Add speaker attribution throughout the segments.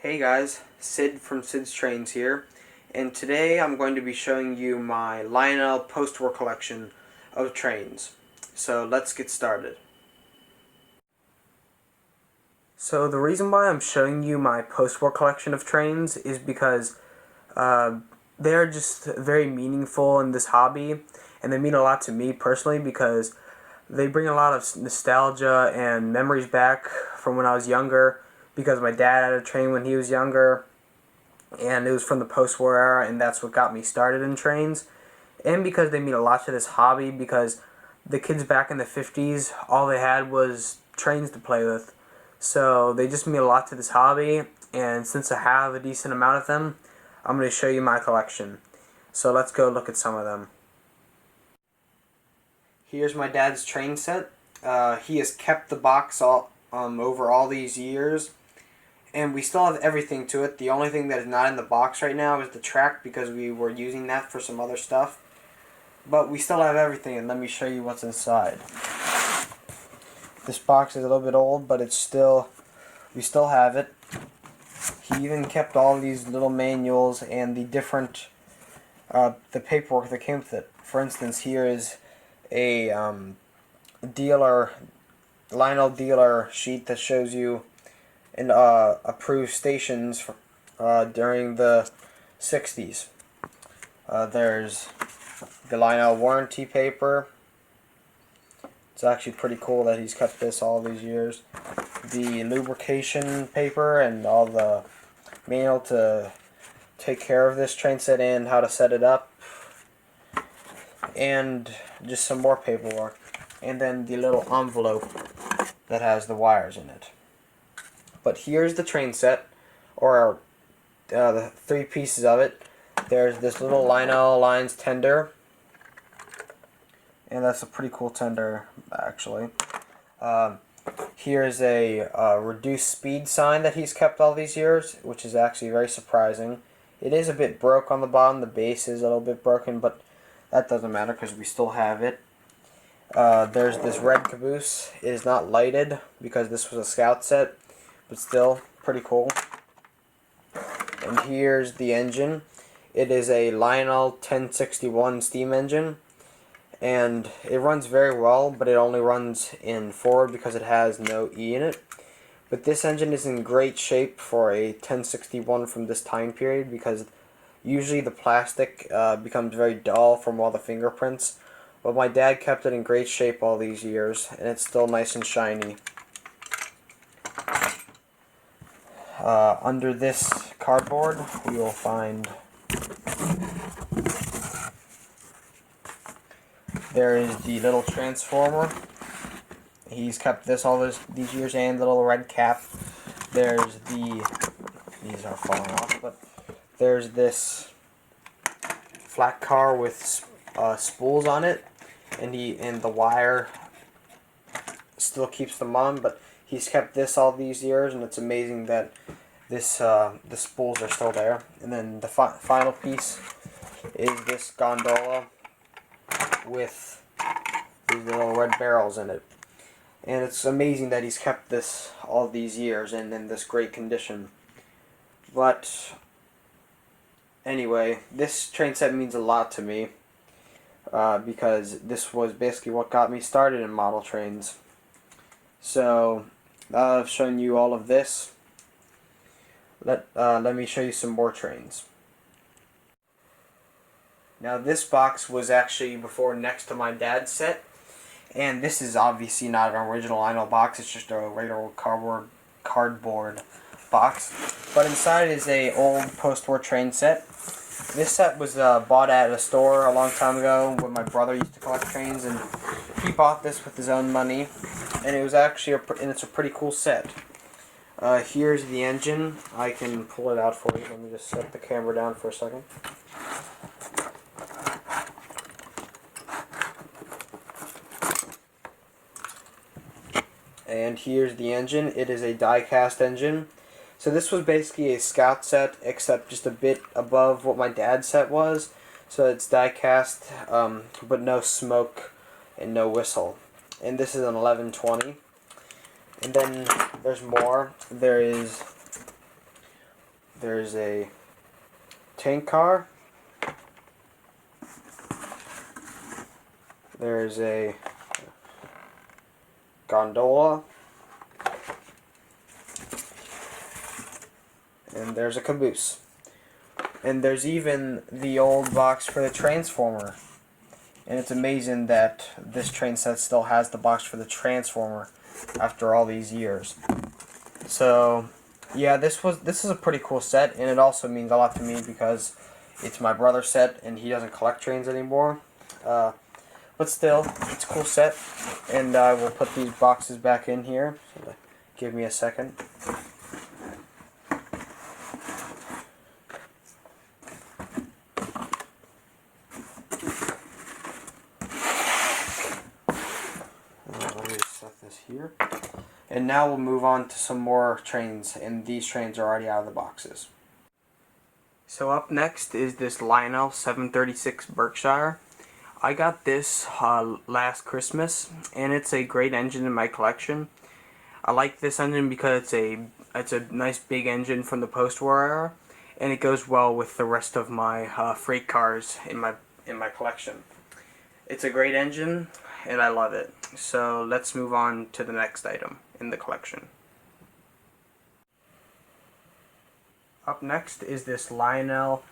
Speaker 1: Hey guys, Sid from Sid's Trains here, and today I'm going to be showing you my Lionel Postwar collection of trains. So let's get started. So the reason why I'm showing you my postwar collection of trains is because they're just very meaningful in this hobby, and they mean a lot to me personally because they bring a lot of nostalgia and memories back from when I was younger, because my dad had a train when he was younger, and it was from the post-war era, and that's what got me started in trains. And because they mean a lot to this hobby, because the kids back in the 50s, all they had was trains to play with. So they just mean a lot to this hobby, and since I have a decent amount of them, I'm going to show you my collection. So let's go look at some of them. Here's my dad's train set. He has kept the box over all these years, and we still have everything to it. The only thing that is not in the box right now is the track, because we were using that for some other stuff. But we still have everything, and let me show you what's inside. This box is a little bit old, but we still have it. He even kept all these little manuals and the different, the paperwork that came with it. For instance, here is a Lionel dealer sheet that shows you approved stations during the 60s. There's the Lionel warranty paper. It's actually pretty cool that he's kept this all these years. The lubrication paper and all the manual to take care of this train set and how to set it up. And just some more paperwork. And then the little envelope that has the wires in it. But here's the train set, or the three pieces of it. There's this little Lionel Lines tender, and that's a pretty cool tender, actually. Here's a reduced speed sign that he's kept all these years, which is actually very surprising. It is a bit broke on the bottom. The base is a little bit broken, but that doesn't matter because we still have it. There's this red Caboose. It is not lighted because this was a scout set, but still pretty cool. And here's the engine. It is a Lionel 1061 steam engine, and it runs very well, but it only runs in forward because it has no E in it. But this engine is in great shape for a 1061 from this time period, because usually the plastic becomes very dull from all the fingerprints. But my dad kept it in great shape all these years, and it's still nice and shiny. Under this cardboard, we will find there is the little transformer. He's kept this all these years, and the little red cap. There's these are falling off, but there's this Flack Car with spools on it, and the wire still keeps them on, but he's kept this all these years, and it's amazing that the spools are still there. And then the final piece is this gondola with these little red barrels in it. And it's amazing that he's kept this all these years and in this great condition. But anyway, this train set means a lot to me, because this was basically what got me started in model trains. So I've shown you all of this. Let me show you some more trains. Now this box was actually before next to my dad's set, and this is obviously not an original Lionel box. It's just a regular cardboard box. But inside is a old post-war train set. This set was bought at a store a long time ago when my brother used to collect trains, and he bought this with his own money, and it was actually it's a pretty cool set. Here's the engine. I can pull it out for you. Let me just set the camera down for a second. And here's the engine. It is a die-cast engine. So this was basically a scout set, except just a bit above what my dad's set was. So it's die-cast, but no smoke and no whistle. And this is an 1120. And then there's more. There is There's a tank car. There's a gondola. And there's a caboose. And there's even the old box for the transformer. And it's amazing that this train set still has the box for the transformer after all these years. So yeah, this is a pretty cool set, and it also means a lot to me because it's my brother's set and he doesn't collect trains anymore. But still, it's a cool set, and I will put these boxes back in here. So give me a second. Let me just set this here. And now we'll move on to some more trains, and these trains are already out of the boxes. So up next is this Lionel 736 Berkshire. I got this last Christmas, and it's a great engine in my collection. I like this engine because it's a nice big engine from the post-war era, and it goes well with the rest of my freight cars in my collection. It's a great engine, and I love it. So let's move on to the next item in the collection. Up next is this Lionel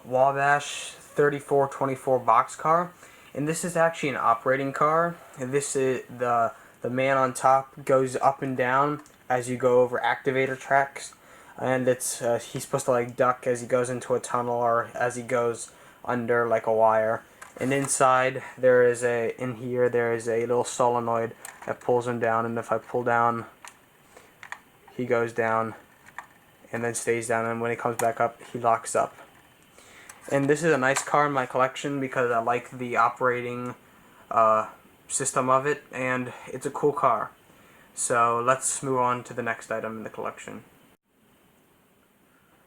Speaker 1: Wabash 3424 Boxcar, and this is actually an operating car. And this is the man on top goes up and down as you go over activator tracks, and it's he's supposed to like duck as he goes into a tunnel or as he goes under like a wire. And inside there is a little solenoid that pulls him down, and if I pull down, he goes down and then stays down, and when he comes back up, he locks up. And this is a nice car in my collection because I like the operating system of it, and it's a cool car. So let's move on to the next item in the collection.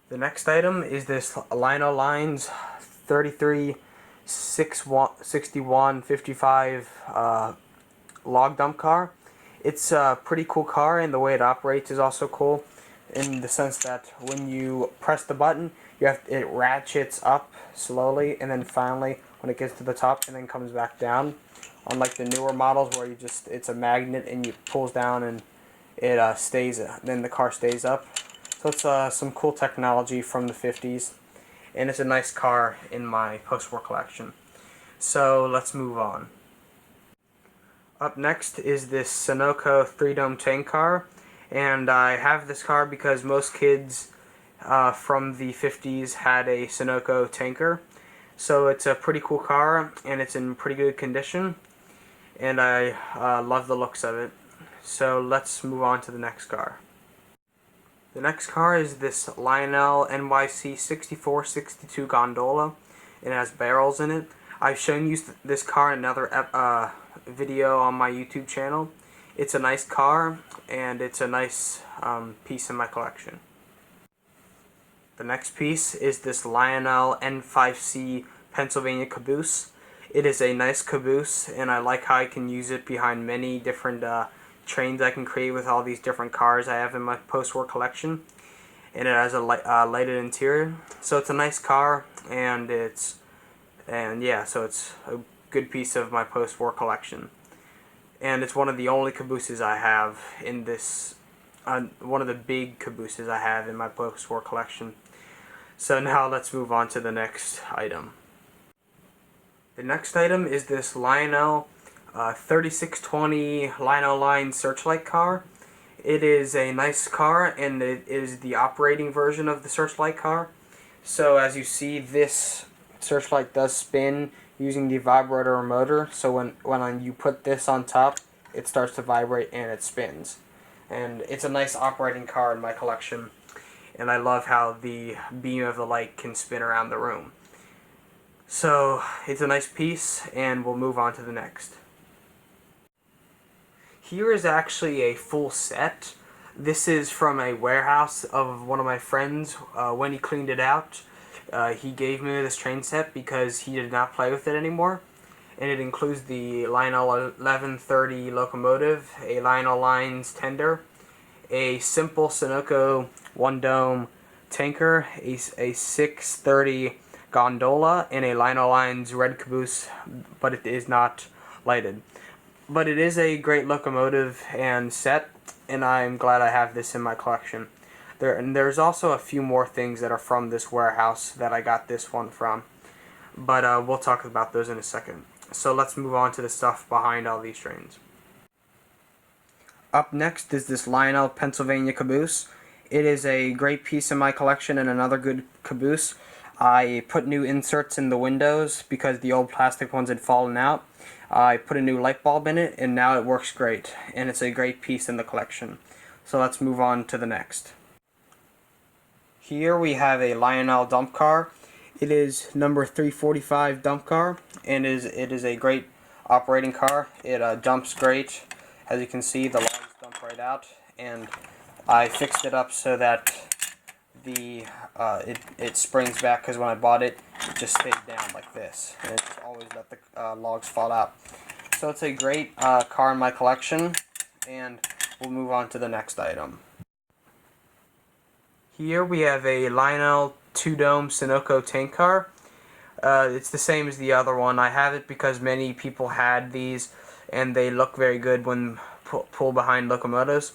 Speaker 1: The next item is this Lionel Nyc 336155 log dump car. It's a pretty cool car, and the way it operates is also cool in the sense that when you press the button, it ratchets up slowly, and then finally when it gets to the top and then comes back down. Unlike the newer models where it's a magnet and you pulls down and it then the car stays up. So it's some cool technology from the 50s, and it's a nice car in my post-war collection. So let's move on. Up next is this Sunoco 3-dome tank car, and I have this car because most kids from the 50s had a Sunoco tanker. So it's a pretty cool car, and it's in pretty good condition, and I love the looks of it. So let's move on to the next car. The next car is this Lionel Nyc 6462 Gondola. It has barrels in it. I've shown you this car in another video on my YouTube channel. It's a nice car, and it's a nice piece in my collection. The next piece is this Lionel N5C Pennsylvania Caboose. It is a nice caboose, and I like how I can use it behind many different trains I can create with all these different cars I have in my post-war collection. And it has a lighted interior, so it's a nice car, and so it's a good piece of my post-war collection. And it's one of the only cabooses I have in this, one of the big cabooses I have in my post-war collection. So now let's move on to the next item. The next item is this Lionel 3620 Lionel Nyc Searchlight car. It is a nice car, and it is the operating version of the Searchlight car. So as you see, this Searchlight does spin using the vibrator motor. So when you put this on top, it starts to vibrate and it spins. And it's a nice operating car in my collection, and I love how the beam of the light can spin around the room. So it's a nice piece, and we'll move on to the next. Here is actually a full set. This is from a warehouse of one of my friends. When he cleaned it out, he gave me this train set because he did not play with it anymore. And it includes the Lionel 1130 locomotive, a Lionel Nyc tender, a simple Sunoco 1-dome tanker, a 630 Gondola, and a Lionel Nyc red Caboose, but it is not lighted. But it is a great locomotive and set, and I'm glad I have this in my collection. There's also a few more things that are from this warehouse that I got this one from, but we'll talk about those in a second. So let's move on to the stuff behind all these trains. Up next is this Lionel Pennsylvania Caboose. It is a great piece in my collection and another good Caboose. I put new inserts in the windows because the old plastic ones had fallen out. I put a new light bulb in it, and now it works great, and it's a great piece in the collection. So let's move on to the next. Here we have a Lionel Dumped Car. It is number 345 Dumped Car, and it is a great operating car. It dumps great. As you can see, the logs dump right out, and I fixed it up so that it springs back, because when I bought it, it just stayed down like this, and it just always let the logs fall out. So it's a great car in my collection, and we'll move on to the next item. Here we have a Lionel two-dome Sunoco tank car. It's the same as the other one. I have it because many people had these, and they look very good when pulled behind locomotives,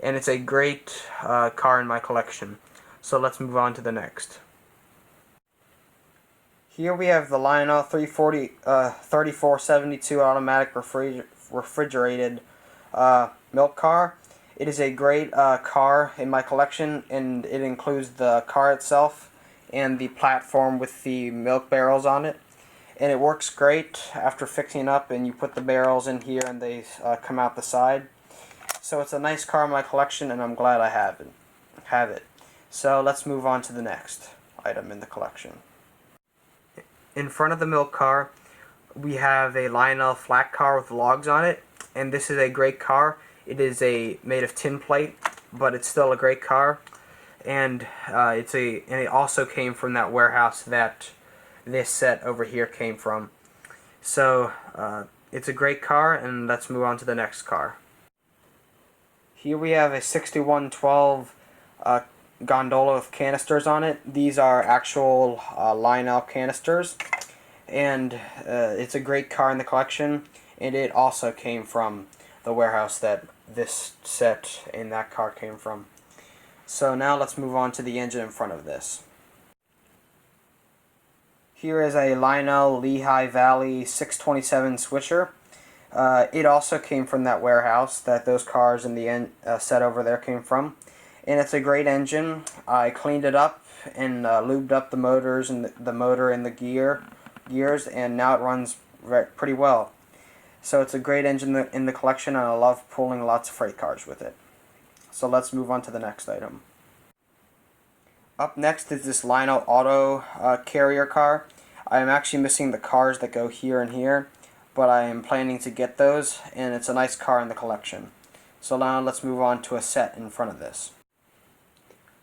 Speaker 1: and it's a great car in my collection. So let's move on to the next. Here we have the Lionel 3472 automatic refrigerated milk car. It is a great car in my collection, and it includes the car itself and the platform with the milk barrels on it. And it works great after fixing it up, and you put the barrels in here and they come out the side. So it's a nice car in my collection, and I'm glad I have it. So let's move on to the next item in the collection. In front of the milk car, we have a Lionel Flack Car with logs on it, and this is a great car. It is made of tin plate, but it's still a great car, and it also came from that warehouse that this set over here came from. So it's a great car, and let's move on to the next car. Here we have a 6112 Gondola with canisters on it. These are actual Lionel canisters, and it's a great car in the collection, and it also came from the warehouse that this set and that car came from. So now let's move on to the engine in front of this. Here is a Lionel Lehigh Valley 627 switcher. It also came from that warehouse that those cars in the set over there came from. And it's a great engine. I cleaned it up and lubed up the motors and the motor and the gears, and now it runs pretty well. So it's a great engine in the collection, and I love pulling lots of freight cars with it. So let's move on to the next item. Up next is this Lionel Auto carrier car. I am actually missing the cars that go here and here, but I am planning to get those, and it's a nice car in the collection. So now let's move on to a set in front of this.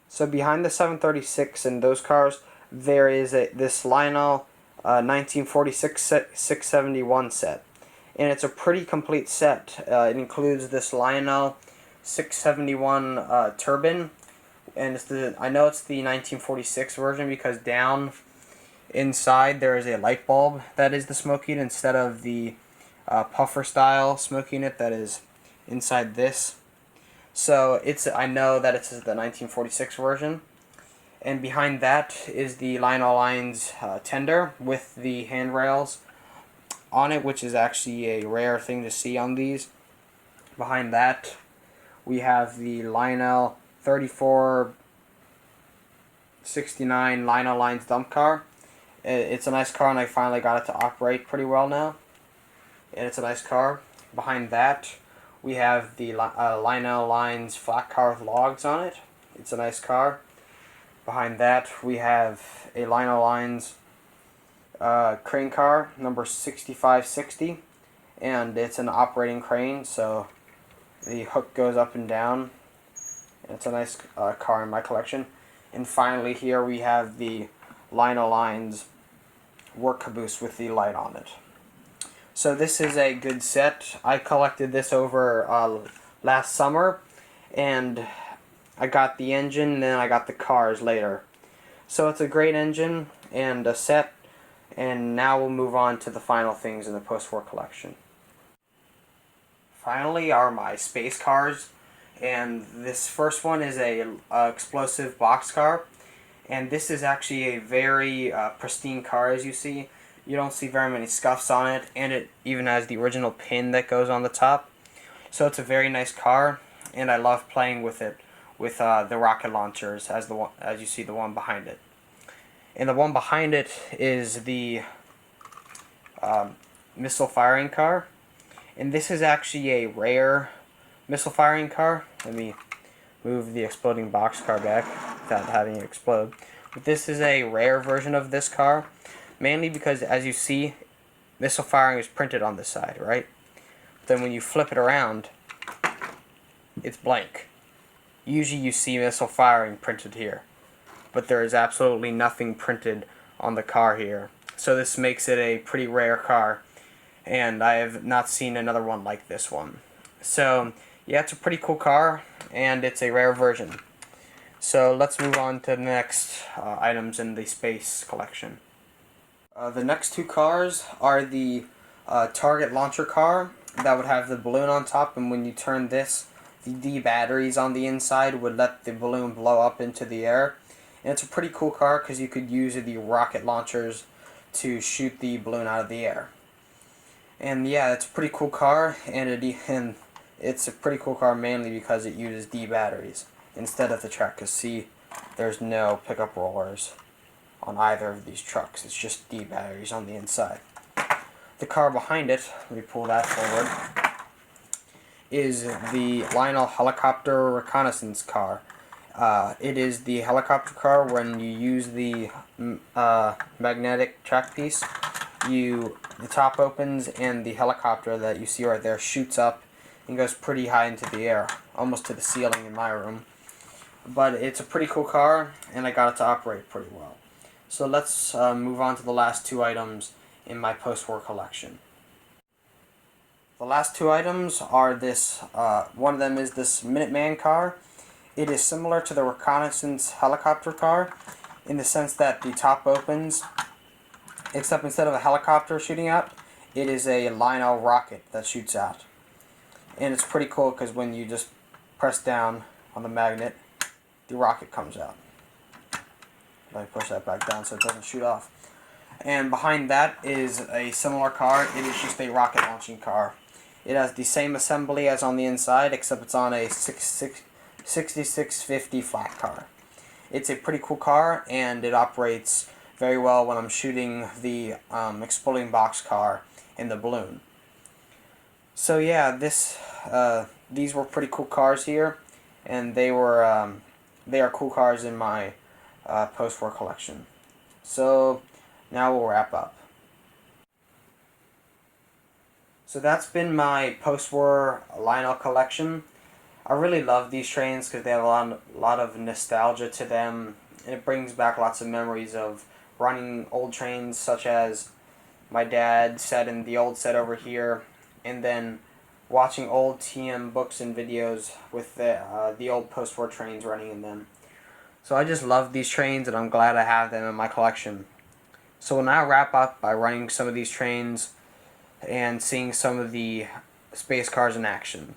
Speaker 1: So behind the 736 and those cars, there is this Lionel 1946 671 set. And it's a pretty complete set. It includes this Lionel 671 turbine, and I know it's the 1946 version because down inside there is a light bulb that is the smoke unit instead of the puffer style smoke unit that is inside this. So I know that it's the 1946 version. And behind that is the Lionel Nyc tender with the handrails on it, which is actually a rare thing to see on these. Behind that, we have the Lionel 3469 Lionel Nyc Dumped Car. It's a nice car, and I finally got it to operate pretty well now. And it's a nice car. Behind that, we have the Lionel Nyc Flack Car with logs on it. It's a nice car. Behind that, we have a Lionel Nyc crane car, number 6560, and it's an operating crane, so the hook goes up and down, and it's a nice car in my collection. And finally here we have the Lionel Nyc work caboose with the light on it. So this is a good set. I collected this over last summer, and I got the engine, and then I got the cars later. So it's a great engine and a set, and now we'll move on to the final things in the post-war collection. Finally are my space cars, and this first one is a explosive boxcar, and this is actually a very pristine car. As you see, you don't see very many scuffs on it, and it even has the original pin that goes on the top. So it's a very nice car, and I love playing with it with the rocket launchers, as you see the one behind it. And the one behind it is the missile firing car. And this is actually a rare missile firing car. Let me move the exploding boxcar back without having it explode. But this is a rare version of this car, mainly because, as you see, missile firing is printed on this side, right? Then when you flip it around, it's blank. Usually you see missile firing printed here, but there is absolutely nothing printed on the car here. So this makes it a pretty rare car, and I have not seen another one like this one. So yeah, it's a pretty cool car, and it's a rare version. So let's move on to the next items in the space collection. The next two cars are the target launcher car that would have the balloon on top, and when you turn this, the D batteries on the inside would let the balloon blow up into the air. And it's a pretty cool car because you could use the rocket launchers to shoot the balloon out of the air. And yeah, it's a pretty cool car, and it's a pretty cool car mainly because it uses D batteries instead of the truck. Because see, there's no pickup rollers on either of these trucks. It's just D batteries on the inside. The car behind it, let me pull that forward, is the Lionel helicopter Reconnaissance car. It is the helicopter car. When you use the magnetic track piece, the top opens and the helicopter that you see right there shoots up and goes pretty high into the air, almost to the ceiling in my room. But it's a pretty cool car, and I got it to operate pretty well. So let's move on to the last two items in my post-war collection. The last two items are this, one of them is this Minuteman car. It is similar to the Reconnaissance helicopter car in the sense that the top opens, except instead of a helicopter shooting out, it is a Lionel rocket that shoots out. And it's pretty cool because when you just press down on the magnet, the rocket comes out. Let me push that back down so it doesn't shoot off. And behind that is a similar car. It is just a rocket launching car. It has the same assembly as on the inside, except it's on a 6650 flat car. It's a pretty cool car, and it operates very well when I'm shooting the exploding boxcar in the balloon. So yeah, these were pretty cool cars here, and they are cool cars in my post-war collection. So now we'll wrap up. So that's been my post-war Lionel collection. I really love these trains because they have a lot of nostalgia to them, and it brings back lots of memories of running old trains, such as my dad sat in the old set over here, and then watching old TM books and videos with the old post-war trains running in them. So I just love these trains, and I'm glad I have them in my collection. So we'll now wrap up by running some of these trains and seeing some of the space cars in action.